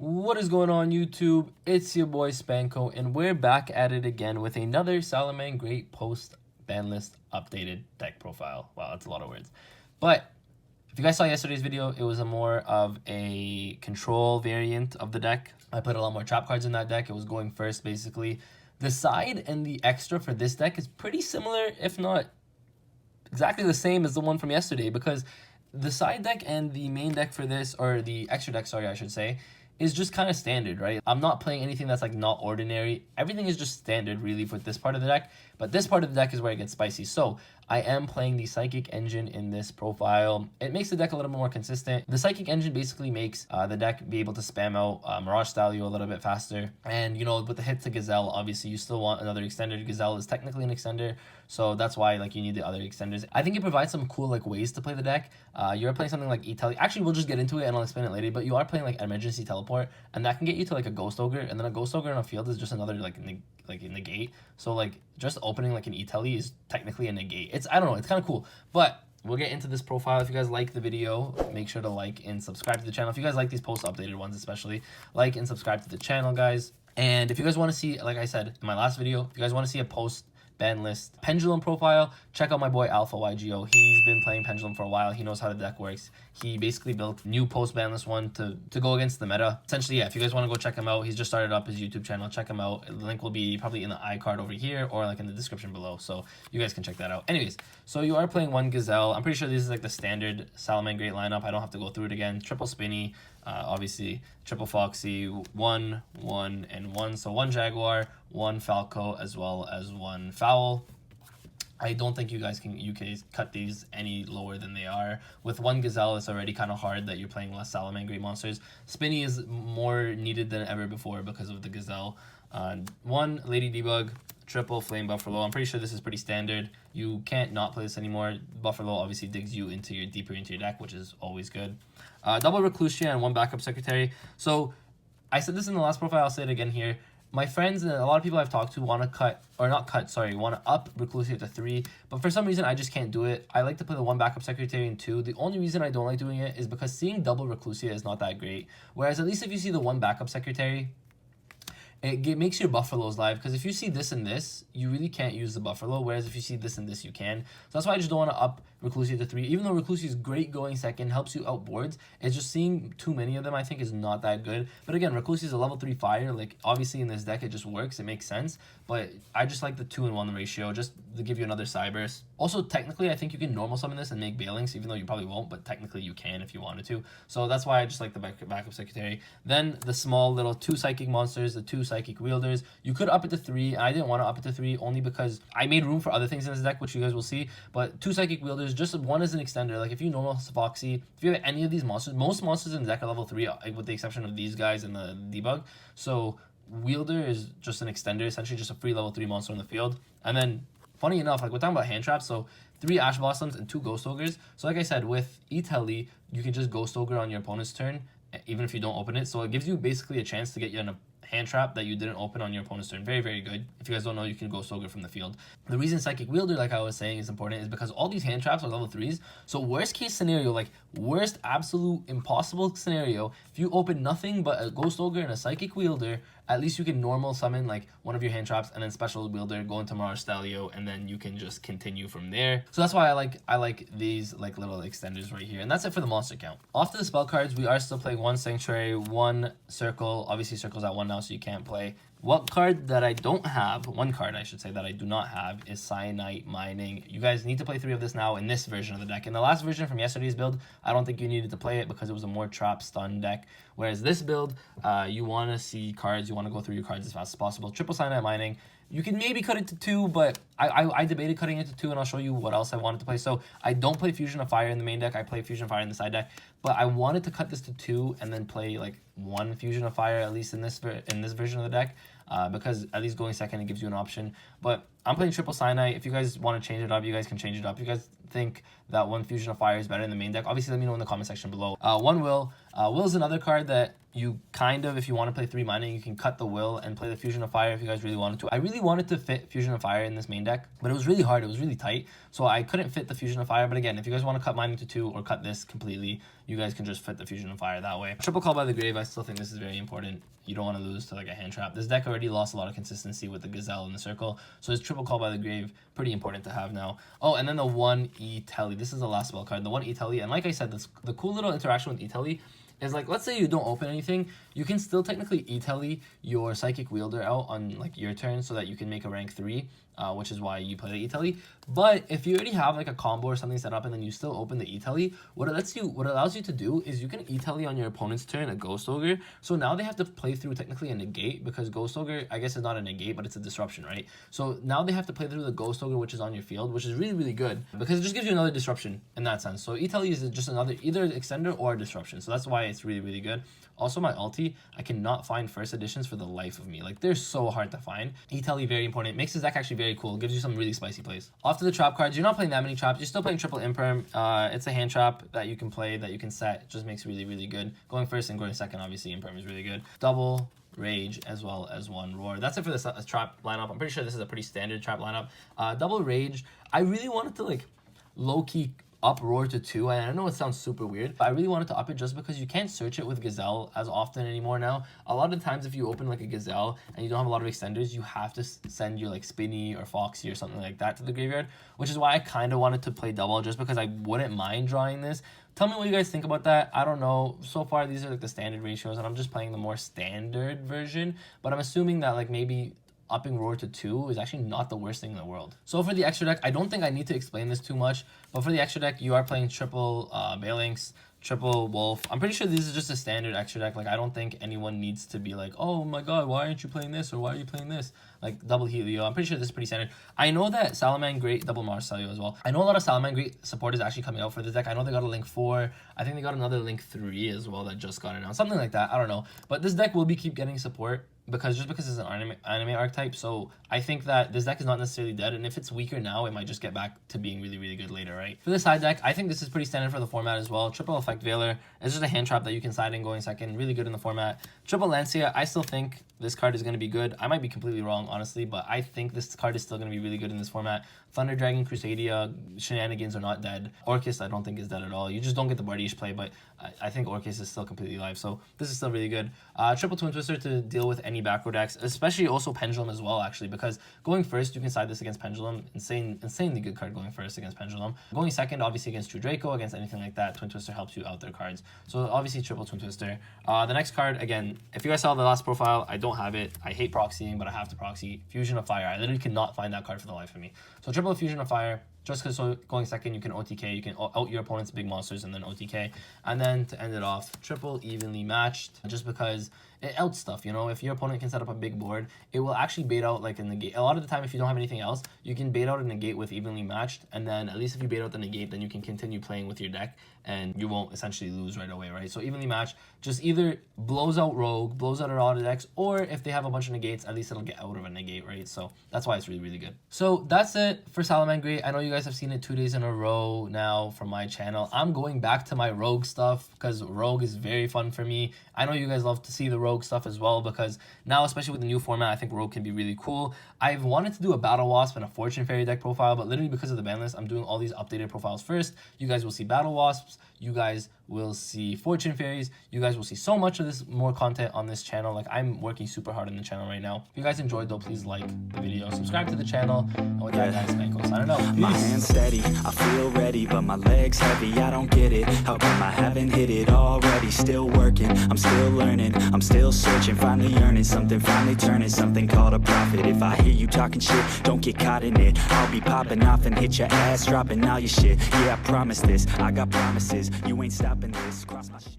What is going on, YouTube? It's your boy Spanko, and we're back at it again with another Salamangreat post ban list updated deck profile. Wow, that's a lot of words. But if you guys saw yesterday's video, it was a more of a control variant of the deck. I put a lot more trap cards in that deck. It was going first, basically. The side and the extra for this deck is pretty similar, if not exactly the same as the one from yesterday, because the side deck and the main deck for this, or the extra deck, sorry, I should say, is just kind of standard, right? I'm not playing anything that's like not ordinary. Everything is just standard really for this part of the deck, but this part of the deck is where it gets spicy. So I am playing the Psychic Engine in this profile. It makes the deck a little bit more consistent. The Psychic Engine basically makes the deck be able to spam out Mirage Stallion a little bit faster. And, you know, with the hit to Gazelle, obviously you still want another extender. Gazelle is technically an extender, so that's why like you need the other extenders. I think it provides some cool like ways to play the deck. You're playing something like E-Tele. Actually, we'll just get into it and I'll explain it later, but you are playing like Emergency Teleport, and that can get you to like a Ghost Ogre, and then a Ghost Ogre on a field is just another like negate. So like just opening like an E-Tele is technically a negate. I don't know, it's kind of cool. But we'll get into this profile. If you guys like the video, make sure to like and subscribe to the channel. If you guys like these post updated ones, especially, like and subscribe to the channel, guys. And if you guys want to see, like I said in my last video, if you guys want to see a post ban list pendulum profile, check out my boy Alpha YGO. He's been playing pendulum for a while. He knows how the deck works. He basically built new post ban list one to go against the meta. Essentially, yeah, if you guys want to go check him out, he's just started up his YouTube channel. Check him out. The link will be probably in the iCard over here or like in the description below, so you guys can check that out. Anyways, so you are playing one Gazelle. I'm pretty sure this is like the standard Salamangreat lineup. I don't have to go through it again. Triple Spinny, obviously triple Foxy, 1, 1, and 1. So 1 Jaguar, 1 Falco, as well as 1 Fowl. I don't think you guys can cut these any lower than they are. With 1 Gazelle, it's already kind of hard that you're playing less Salamangreat monsters. Spinny is more needed than ever before because of the Gazelle. 1 Lady Debug, triple Flame Buffalo. I'm pretty sure this is pretty standard. You can't not play this anymore. Buffalo obviously digs you deeper into your deck, which is always good. Double Reclusia and 1 Backup Secretary. So I said this in the last profile, I'll say it again here. My friends and a lot of people I've talked to want to want to up Reclusia to 3, but for some reason I just can't do it. I like to play the 1 Backup Secretary and 2. The only reason I don't like doing it is because seeing double Reclusia is not that great. Whereas at least if you see the 1 Backup Secretary, it makes your Buffaloes live, because if you see this and this, you really can't use the Buffalo, whereas if you see this and this, you can. So that's why I just don't want to up Reclusia to 3. Even though Reclusia is great going second, helps you out boards, it's just seeing too many of them, I think, is not that good. But again, Reclusia is a level 3 fire. Like, obviously in this deck, it just works. It makes sense. But I just like the 2-in-1 ratio, just to give you another Cyberse. Also, technically, I think you can normal summon this and make Bailings, even though you probably won't, but technically you can if you wanted to. So that's why I just like the backup Secretary. Then the small little 2 Psychic monsters, the 2 Psychic Wielders. You could up it to 3. I didn't want to up it to 3 only because I made room for other things in this deck, which you guys will see. But 2 Psychic Wielders, just 1 as an extender. Like if you normal Foxy, if you have any of these monsters, most monsters in the deck are level 3, with the exception of these guys and the Debug. So Wielder is just an extender, essentially just a free level 3 monster on the field. And then, funny enough, like we're talking about hand traps, so 3 Ash Blossoms and 2 Ghost Ogres. So like I said, with E-Tele, you can just Ghost Ogre on your opponent's turn, even if you don't open it. So it gives you basically a chance to get you in a hand trap that you didn't open on your opponent's turn. Very, very good. If you guys don't know, you can Ghost Ogre from the field. The reason Psychic Wielder, like I was saying, is important is because all these hand traps are level 3s. So worst case scenario, like worst absolute impossible scenario, if you open nothing but a Ghost Ogre and a Psychic Wielder, at least you can normal summon like one of your hand traps and then special Wielder, go into Mirage Stallion, and then you can just continue from there. So that's why I like these like little extenders right here. And that's it for the monster count. Off to the spell cards, we are still playing 1 Sanctuary, 1 Circle. Obviously Circle's at 1 now, so you can't play. What card that I don't have, 1 card I should say that I do not have, is Cyanite Mining. You guys need to play 3 of this now in this version of the deck. In the last version from yesterday's build, I don't think you needed to play it because it was a more trap stun deck. Whereas this build, you want to see cards, you want to go through your cards as fast as possible. Triple Cyanite Mining. You can maybe cut it to 2, but I debated cutting it to 2, and I'll show you what else I wanted to play. So I don't play Fusion of Fire in the main deck. I play Fusion of Fire in the side deck, but I wanted to cut this to 2 and then play like 1 Fusion of Fire at least in this version of the deck, because at least going second, it gives you an option. But I'm playing Triple Cyanite. If you guys want to change it up, you guys can change it up. If you guys think that 1 Fusion of Fire is better in the main deck, obviously let me know in the comment section below. 1 Will. Will's another card that you kind of, if you want to play 3 mining, you can cut the will and play the Fusion of Fire if you guys really wanted to. I really wanted to fit Fusion of Fire in this main deck, but it was really hard. It was really tight, so I couldn't fit the Fusion of Fire. But again, if you guys want to cut mining to 2 or cut this completely, you guys can just fit the Fusion of Fire that way. Triple Call by the Grave, I still think this is very important. You don't want to lose to like a hand trap. This deck already lost a lot of consistency with the Gazelle in the circle, so this Triple Call by the Grave, pretty important to have now. Oh, and then the 1 Telly. This is the last spell card, the 1 Telly. And like I said, the cool little interaction with Telly is like, let's say you don't open anything, you can still technically E-Telly your Psychic Wielder out on like your turn so that you can make a rank 3, which is why you play the E-Telly. But if you already have like a combo or something set up and then you still open the E-Telly, what allows you to do is you can E-Telly on your opponent's turn a Ghost Ogre. So now they have to play through technically a negate, because Ghost Ogre, I guess, is not a negate, but it's a disruption, right? So now they have to play through the Ghost Ogre, which is on your field, which is really, really good because it just gives you another disruption in that sense. So E-Telly is just another either extender or a disruption. So that's why it's really, really good. Also, my ulti, I cannot find first editions for the life of me. Like, they're so hard to find. E-Telly, very important. Makes this deck actually very cool. Gives you some really spicy plays. Off to the trap cards. You're not playing that many traps. You're still playing triple imperm. It's a hand trap that you can play, that you can set. It just makes really, really good. Going first and going second, obviously, imperm is really good. Double Rage as well as 1 Roar. That's it for this trap lineup. I'm pretty sure this is a pretty standard trap lineup. Double Rage, I really wanted to, like, low-key up Roar to 2, and I know it sounds super weird, but I really wanted to up it just because you can't search it with Gazelle as often anymore now. A lot of times if you open like a Gazelle and you don't have a lot of extenders, you have to send your like Spinny or Foxy or something like that to the graveyard, which is why I kind of wanted to play double, just because I wouldn't mind drawing this. Tell me what you guys think about that. I don't know. So far, these are like the standard ratios, and I'm just playing the more standard version, but I'm assuming that like maybe upping Roar to 2 is actually not the worst thing in the world. So for the extra deck, I don't think I need to explain this too much, but for the extra deck, you are playing triple Balinks, triple Wolf. I'm pretty sure this is just a standard extra deck. Like, I don't think anyone needs to be like, oh my god, why aren't you playing this, or why are you playing this? Like, double Helio. I'm pretty sure this is pretty standard. I know that Salamangreat, double Marcelio as well. I know a lot of Salamangreat support is actually coming out for this deck. I know they got a Link 4. I think they got another Link 3 as well that just got announced. Something like that. I don't know. But this deck will keep getting support, because it's an anime archetype. So I think that this deck is not necessarily dead, and if it's weaker now, it might just get back to being really, really good later, right? For the side deck, I think this is pretty standard for the format as well. Triple Effect Veiler is just a hand trap that you can side in going second. Really good in the format. Triple Lancia, I still think this card is going to be good. I might be completely wrong, honestly, but I think this card is still going to be really good in this format. Thunder Dragon, Crusadia, Shenanigans are not dead. Orcus, I don't think is dead at all. You just don't get the Bardiche play, but I think Orcus is still completely live, so this is still really good. Triple Twin Twister to deal with any backrow decks, especially also Pendulum as well, actually, because going first, you can side this against Pendulum. Insanely good card going first against Pendulum. Going second, obviously, against True Draco, against anything like that, Twin Twister helps you out their cards. So obviously, Triple Twin Twister. The next card, again, if you guys saw the last profile, I don't have it. I hate proxying, but I have to proxy. Fusion of Fire. I literally cannot find that card for the life of me. So Triple Fusion of Fire, just because going second, you can OTK, you can out your opponent's big monsters and then OTK. And then to end it off, triple Evenly Matched, just because it outs stuff, you know? If your opponent can set up a big board, it will actually bait out like a negate. A lot of the time, if you don't have anything else, you can bait out a negate with Evenly Matched, and then at least if you bait out the negate, then you can continue playing with your deck, and you won't essentially lose right away, right? So Evenly Matched just either blows out Rogue, blows out a lot of decks, or if they have a bunch of negates, at least it'll get out of a negate, right? So that's why it's really, really good. So that's it for Salamangreat. I know you guys have seen it 2 days in a row now from my channel. I'm going back to my Rogue stuff because Rogue is very fun for me. I know you guys love to see the Rogue stuff as well, because now, especially with the new format, I think Rogue can be really cool. I've wanted to do a Battle Wasp and a Fortune Fairy deck profile, but literally because of the ban list, I'm doing all these updated profiles first. You guys will see Battle Wasps, you guys will see Fortune Fairies, you guys will see so much of this more content on this channel. Like, I'm working super hard on the channel right now. If you guys enjoyed though, please like the video, subscribe to the channel, and with that, guys, Spankos, I don't know. Peace. My hands steady, I feel ready, but my legs heavy, I don't get it. How come I haven't hit it already? Still working, I'm still learning, I'm still searching, finally earning something, finally turning something called a profit. If I hear you talking shit, don't get caught in it. I'll be popping off and hit your ass, dropping all your shit. Yeah, I promise this, I got promises, you ain't stopping this. Cross my shit.